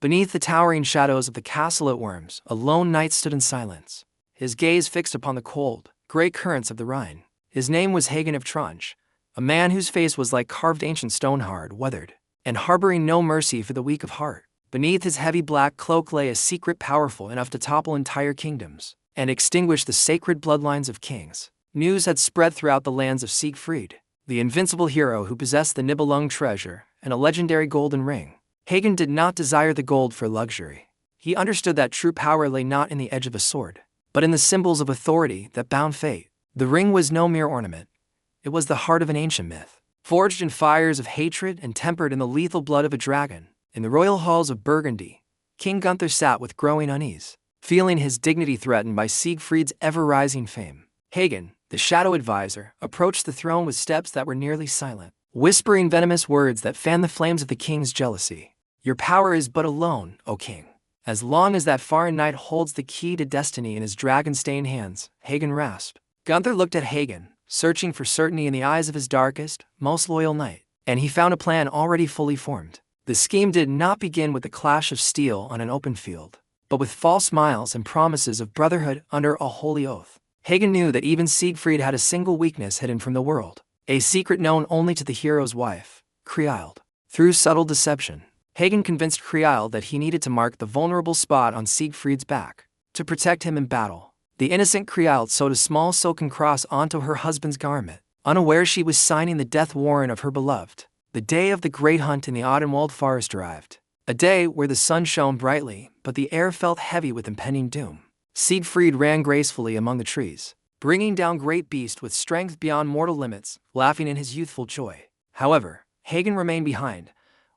Beneath the towering shadows of the castle at Worms, a lone knight stood in silence, his gaze fixed upon the cold, gray currents of the Rhine. His name was Hagen of Tronch, a man whose face was like carved ancient stone, hard, weathered, and harboring no mercy for the weak of heart. Beneath his heavy black cloak lay a secret powerful enough to topple entire kingdoms and extinguish the sacred bloodlines of kings. News had spread throughout the lands of Siegfried, the invincible hero who possessed the Nibelung treasure and a legendary golden ring. Hagen did not desire the gold for luxury. He understood that true power lay not in the edge of a sword, but in the symbols of authority that bound fate. The ring was no mere ornament. It was the heart of an ancient myth, forged in fires of hatred and tempered in the lethal blood of a dragon. In the royal halls of Burgundy, King Gunther sat with growing unease, feeling his dignity threatened by Siegfried's ever-rising fame. Hagen, the shadow advisor, approached the throne with steps that were nearly silent, whispering venomous words that fanned the flames of the king's jealousy. Your power is but a loan, O king. As long as that foreign knight holds the key to destiny in his dragon-stained hands, Hagen rasped. Gunther looked at Hagen, searching for certainty in the eyes of his darkest, most loyal knight, and he found a plan already fully formed. The scheme did not begin with the clash of steel on an open field, but with false smiles and promises of brotherhood under a holy oath. Hagen knew that even Siegfried had a single weakness hidden from the world, a secret known only to the hero's wife, Krield. Through subtle deception, Hagen convinced Krield that he needed to mark the vulnerable spot on Siegfried's back to protect him in battle. The innocent Krield sewed a small silken cross onto her husband's garment, unaware she was signing the death warrant of her beloved. The day of the great hunt in the Odenwald forest arrived, a day where the sun shone brightly, but the air felt heavy with impending doom. Siegfried ran gracefully among the trees, bringing down great beasts with strength beyond mortal limits, laughing in his youthful joy. However, Hagen remained behind,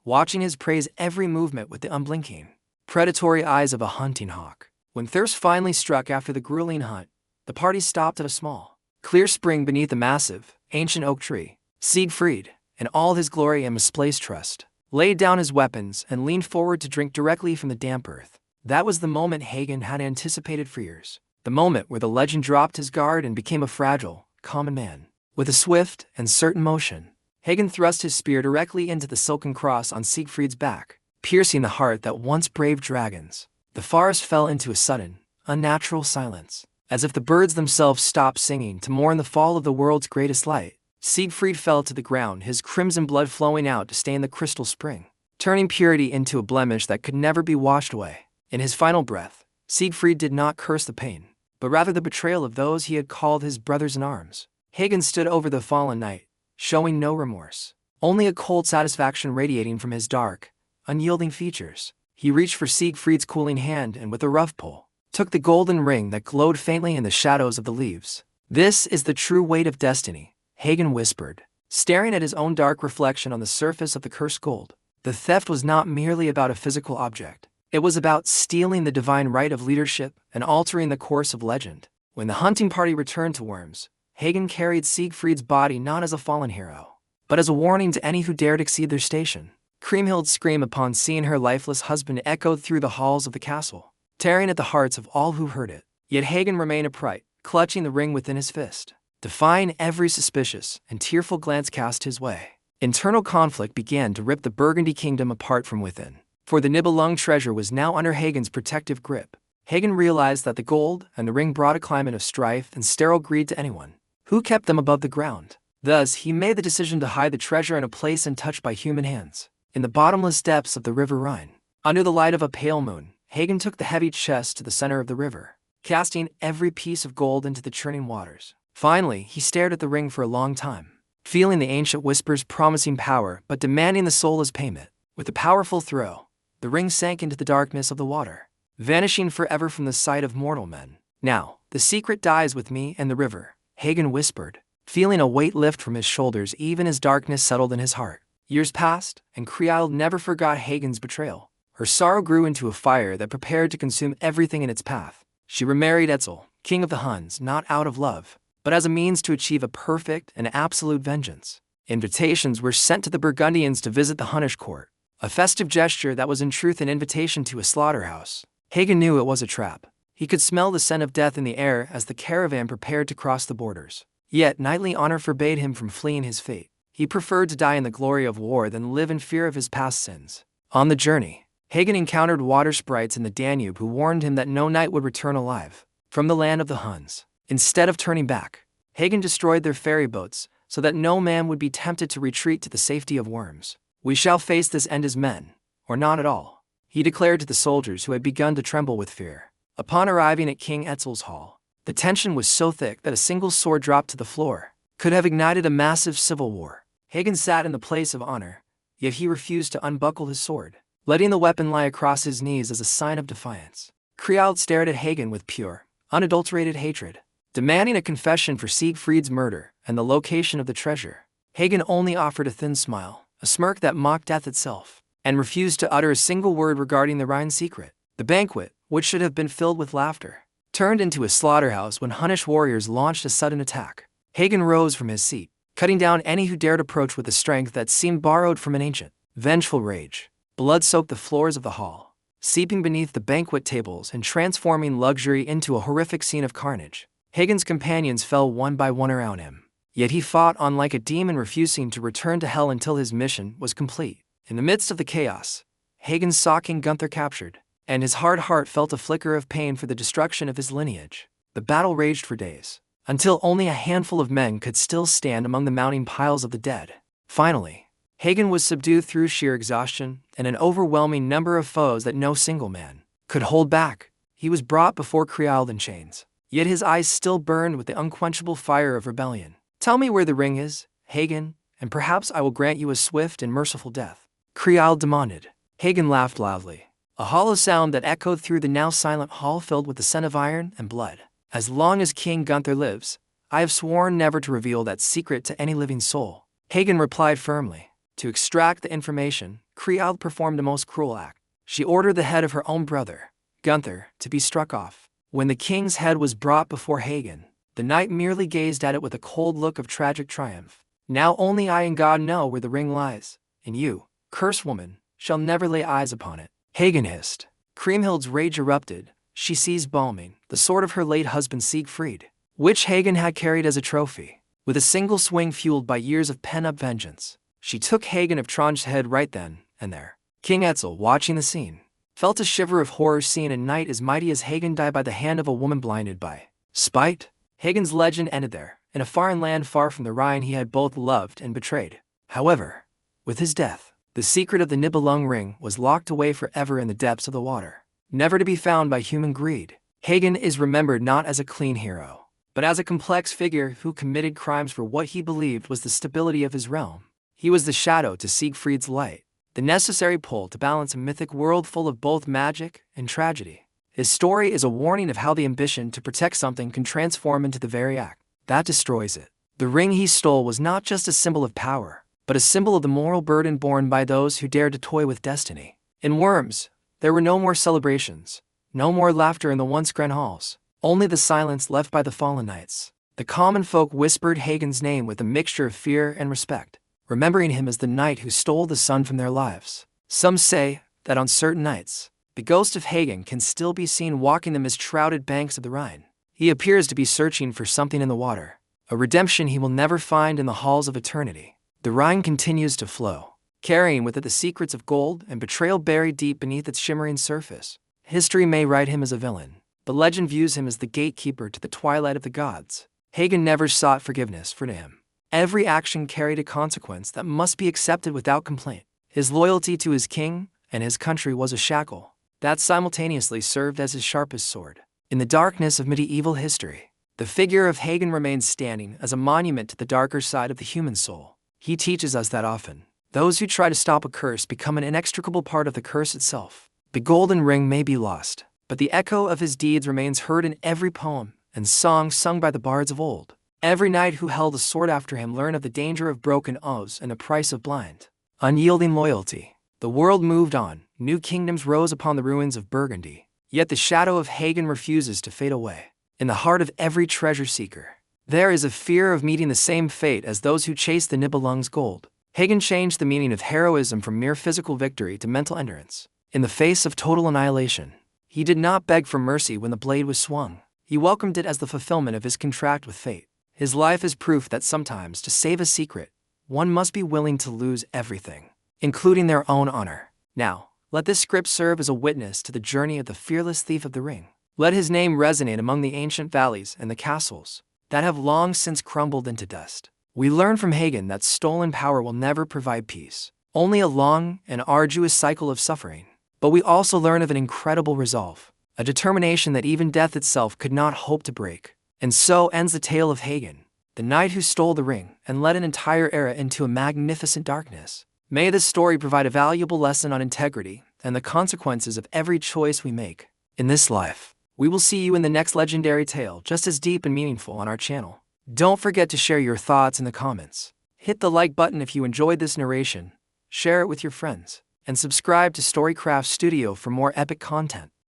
watching his prey's every movement with the unblinking, predatory eyes of a hunting hawk. When thirst finally struck after the grueling hunt, the party stopped at a small, clear spring beneath a massive, ancient oak tree. Siegfried, in all his glory and misplaced trust, laid down his weapons and leaned forward to drink directly from the damp earth. That was the moment Hagen had anticipated for years, the moment where the legend dropped his guard and became a fragile, common man. With a swift and certain motion, Hagen thrust his spear directly into the silken cross on Siegfried's back, piercing the heart that once braved dragons. The forest fell into a sudden, unnatural silence, as if the birds themselves stopped singing to mourn the fall of the world's greatest light. Siegfried fell to the ground, his crimson blood flowing out to stain the crystal spring, turning purity into a blemish that could never be washed away. In his final breath, Siegfried did not curse the pain, but rather the betrayal of those he had called his brothers in arms. Hagen stood over the fallen knight, showing no remorse, only a cold satisfaction radiating from his dark, unyielding features. He reached for Siegfried's cooling hand and with a rough pull, took the golden ring that glowed faintly in the shadows of the leaves. This is the true weight of destiny, Hagen whispered, staring at his own dark reflection on the surface of the cursed gold. The theft was not merely about a physical object. It was about stealing the divine right of leadership and altering the course of legend. When the hunting party returned to Worms, Hagen carried Siegfried's body not as a fallen hero, but as a warning to any who dared exceed their station. Kriemhild's scream upon seeing her lifeless husband echoed through the halls of the castle, tearing at the hearts of all who heard it. Yet Hagen remained upright, clutching the ring within his fist, defying every suspicious and tearful glance cast his way. Internal conflict began to rip the Burgundy kingdom apart from within, for the Nibelung treasure was now under Hagen's protective grip. Hagen realized that the gold and the ring brought a climate of strife and sterile greed to anyone who kept them above the ground. Thus, he made the decision to hide the treasure in a place untouched by human hands, in the bottomless depths of the river Rhine. Under the light of a pale moon, Hagen took the heavy chest to the center of the river, casting every piece of gold into the churning waters. Finally, he stared at the ring for a long time, feeling the ancient whispers promising power but demanding the soul as payment. With a powerful throw, the ring sank into the darkness of the water, vanishing forever from the sight of mortal men. Now, the secret dies with me and the river, Hagen whispered, feeling a weight lift from his shoulders even as darkness settled in his heart. Years passed, and Krield never forgot Hagen's betrayal. Her sorrow grew into a fire that prepared to consume everything in its path. She remarried Etzel, king of the Huns, not out of love, but as a means to achieve a perfect and absolute vengeance. Invitations were sent to the Burgundians to visit the Hunnish court, a festive gesture that was in truth an invitation to a slaughterhouse. Hagen knew it was a trap. He could smell the scent of death in the air as the caravan prepared to cross the borders. Yet knightly honor forbade him from fleeing his fate. He preferred to die in the glory of war than live in fear of his past sins. On the journey, Hagen encountered water sprites in the Danube who warned him that no knight would return alive from the land of the Huns. Instead of turning back, Hagen destroyed their ferry boats so that no man would be tempted to retreat to the safety of Worms. "We shall face this end as men, or not at all," he declared to the soldiers who had begun to tremble with fear. Upon arriving at King Etzel's hall, the tension was so thick that a single sword dropped to the floor could have ignited a massive civil war. Hagen sat in the place of honor, yet he refused to unbuckle his sword, letting the weapon lie across his knees as a sign of defiance. Kriald stared at Hagen with pure, unadulterated hatred, demanding a confession for Siegfried's murder and the location of the treasure. Hagen only offered a thin smile, a smirk that mocked death itself, and refused to utter a single word regarding the Rhine secret. The banquet, which should have been filled with laughter, turned into a slaughterhouse when Hunnish warriors launched a sudden attack. Hagen rose from his seat, cutting down any who dared approach with a strength that seemed borrowed from an ancient, vengeful rage. Blood soaked the floors of the hall, seeping beneath the banquet tables and transforming luxury into a horrific scene of carnage. Hagen's companions fell one by one around him, yet he fought on like a demon, refusing to return to hell until his mission was complete. In the midst of the chaos, Hagen saw King Gunther captured, and his hard heart felt a flicker of pain for the destruction of his lineage. The battle raged for days, until only a handful of men could still stand among the mounting piles of the dead. Finally, Hagen was subdued through sheer exhaustion and an overwhelming number of foes that no single man could hold back. He was brought before Kriald in chains, yet his eyes still burned with the unquenchable fire of rebellion. "Tell me where the ring is, Hagen, and perhaps I will grant you a swift and merciful death," Kriald demanded. Hagen laughed loudly, a hollow sound that echoed through the now silent hall filled with the scent of iron and blood. "As long as King Gunther lives, I have sworn never to reveal that secret to any living soul," Hagen replied firmly. To extract the information, Kriald performed a most cruel act. She ordered the head of her own brother, Gunther, to be struck off. When the king's head was brought before Hagen, the knight merely gazed at it with a cold look of tragic triumph. "Now only I and God know where the ring lies, and you, cursed woman, shall never lay eyes upon it," Hagen hissed. Kriemhild's rage erupted. She seized Balming, the sword of her late husband Siegfried, which Hagen had carried as a trophy. With a single swing fueled by years of pent-up vengeance, she took Hagen of Tronj's head right then and there. King Etzel, watching the scene, felt a shiver of horror, seeing a knight as mighty as Hagen die by the hand of a woman blinded by spite. Hagen's legend ended there. In a foreign land far from the Rhine he had both loved and betrayed. However, with his death, the secret of the Nibelung ring was locked away forever in the depths of the water, never to be found by human greed. Hagen is remembered not as a clean hero, but as a complex figure who committed crimes for what he believed was the stability of his realm. He was the shadow to Siegfried's light, the necessary pull to balance a mythic world full of both magic and tragedy. His story is a warning of how the ambition to protect something can transform into the very act that destroys it. The ring he stole was not just a symbol of power, but a symbol of the moral burden borne by those who dared to toy with destiny. In Worms, there were no more celebrations, no more laughter in the once grand halls, only the silence left by the fallen knights. The common folk whispered Hagen's name with a mixture of fear and respect, remembering him as the knight who stole the sun from their lives. Some say that on certain nights, the ghost of Hagen can still be seen walking the mist-shrouded banks of the Rhine. He appears to be searching for something in the water, a redemption he will never find in the halls of eternity. The Rhine continues to flow, carrying with it the secrets of gold and betrayal buried deep beneath its shimmering surface. History may write him as a villain, but legend views him as the gatekeeper to the twilight of the gods. Hagen never sought forgiveness for him. Every action carried a consequence that must be accepted without complaint. His loyalty to his king and his country was a shackle that simultaneously served as his sharpest sword. In the darkness of medieval history, the figure of Hagen remains standing as a monument to the darker side of the human soul. He teaches us that often, those who try to stop a curse become an inextricable part of the curse itself. The golden ring may be lost, but the echo of his deeds remains heard in every poem and song sung by the bards of old. Every knight who held a sword after him learned of the danger of broken oaths and the price of blind, unyielding loyalty. The world moved on, new kingdoms rose upon the ruins of Burgundy, yet the shadow of Hagen refuses to fade away. In the heart of every treasure seeker, there is a fear of meeting the same fate as those who chase the Nibelung's gold. Hagen changed the meaning of heroism from mere physical victory to mental endurance. In the face of total annihilation, he did not beg for mercy when the blade was swung. He welcomed it as the fulfillment of his contract with fate. His life is proof that sometimes, to save a secret, one must be willing to lose everything, including their own honor. Now, Let this script serve as a witness to the journey of the fearless thief of the ring. Let his name resonate among the ancient valleys and the castles that have long since crumbled into dust. We learn from Hagen that stolen power will never provide peace, only a long and arduous cycle of suffering. But we also learn of an incredible resolve, a determination that even death itself could not hope to break. And so ends the tale of Hagen, the knight who stole the ring and led an entire era into a magnificent darkness. May this story provide a valuable lesson on integrity and the consequences of every choice we make in this life. We will see you in the next legendary tale, just as deep and meaningful, on our channel. Don't forget to share your thoughts in the comments. Hit the like button if you enjoyed this narration, share it with your friends, and subscribe to Storycraft Studio for more epic content.